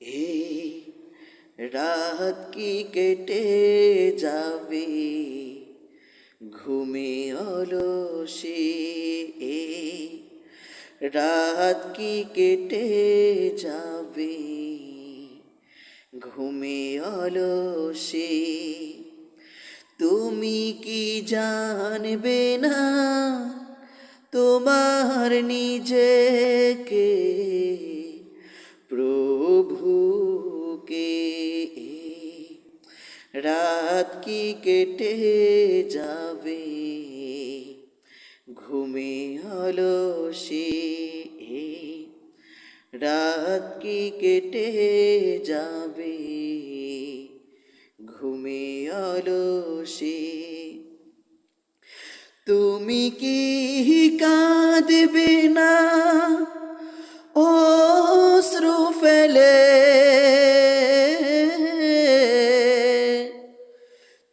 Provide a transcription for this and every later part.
এই রাত কি কেটে যাবে ঘুমে অলসে, এই রাত কি কেটে যাবে ঘুমে অলসে। তুমি কি জানবে না তোমার নিজেকে, প্রভুকে? রাত কি কেটে যাবে ঘুমে অলসে, রাত কি কেটে যাবে ঘুমে অলসে। তুমি কি কাঁদবে না অশ্রু ফেলে,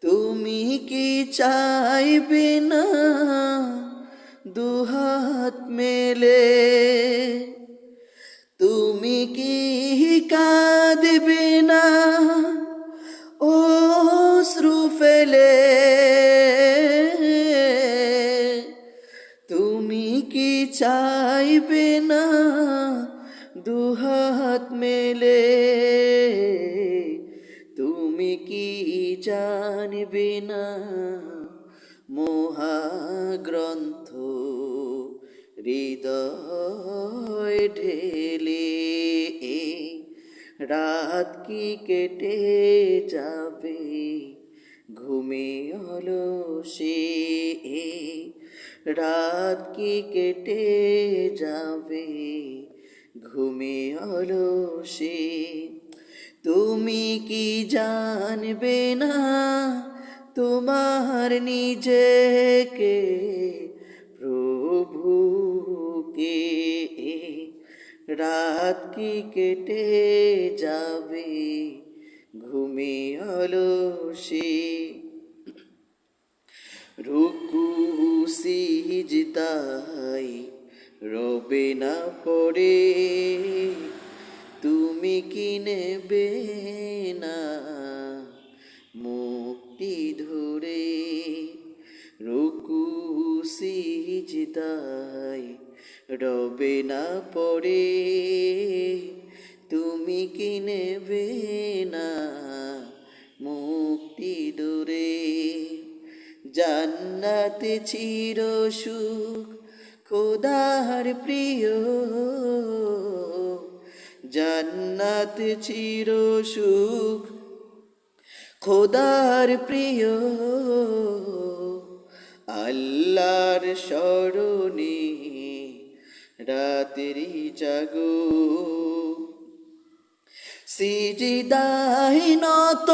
তুমি কি চাইবে না দুহাত মেলে, তুমি কি কাঁদবে না অশ্রু ফেলে, তুমি কি চাইবে না দুহাত মেলে, তুমি কি জানবে না মহাগ্রন্থ হৃদয় ঢেলে, রাত কি কেটে যাবে ঘুমে অলসে, রাত কি কেটে যাবে ঘুমে অলসে। তুমি কি জানবে না তোমার নিজেকে, প্রভুকে? রাত কি কেটে যাবে ঘুমে অলসে। রুকু সিজদায় রবে না পড়ে, তুমি কি নেবে না মুক্তি ধরে? রুকু সিজদায় রবে না পড়ে, তুমি কি নেবে না মুক্তি দূরে? জান্নাতে চির সুখ খোদার প্রিয়, জান্নাতে চির সুখ খোদার প্রিয়, আল্লাহর স্মরণে রাত্রি জাগো, সিজদায় নত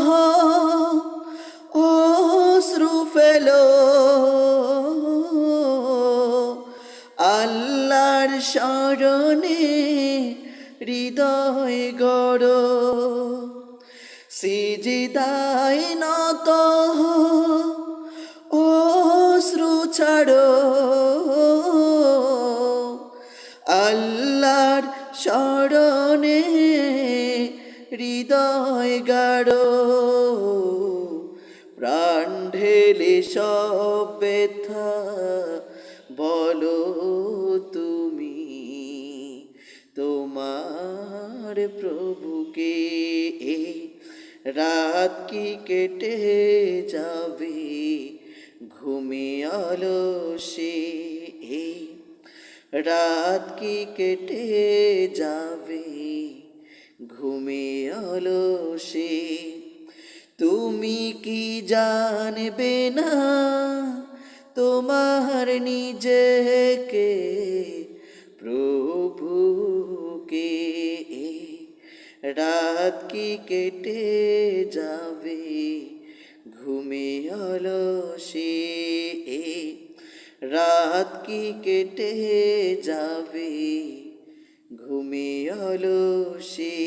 হও অশ্রু ফেলো, আল্লাহর স্মরণে হৃদয় গড়ো, সিজদায় নত হও অশ্রু ছাড়ো, আল্লাহর স্মরণে হৃদয় গাড়ো, প্রাণ ঢেলে সব ব্যথা বলো তুমি তোমার প্রভুকে। রাত কি কেটে যাবে ঘুমে অলসে, রাত কি কেটে যাবে ঘুমে অলসে। তুমি কি জানবে না তোমার নিজেকে, প্রভুকে? রাত কি কেটে যাবে ঘুমে অলসে, রাত কি কেটে যাবে ঘুমে অলসে।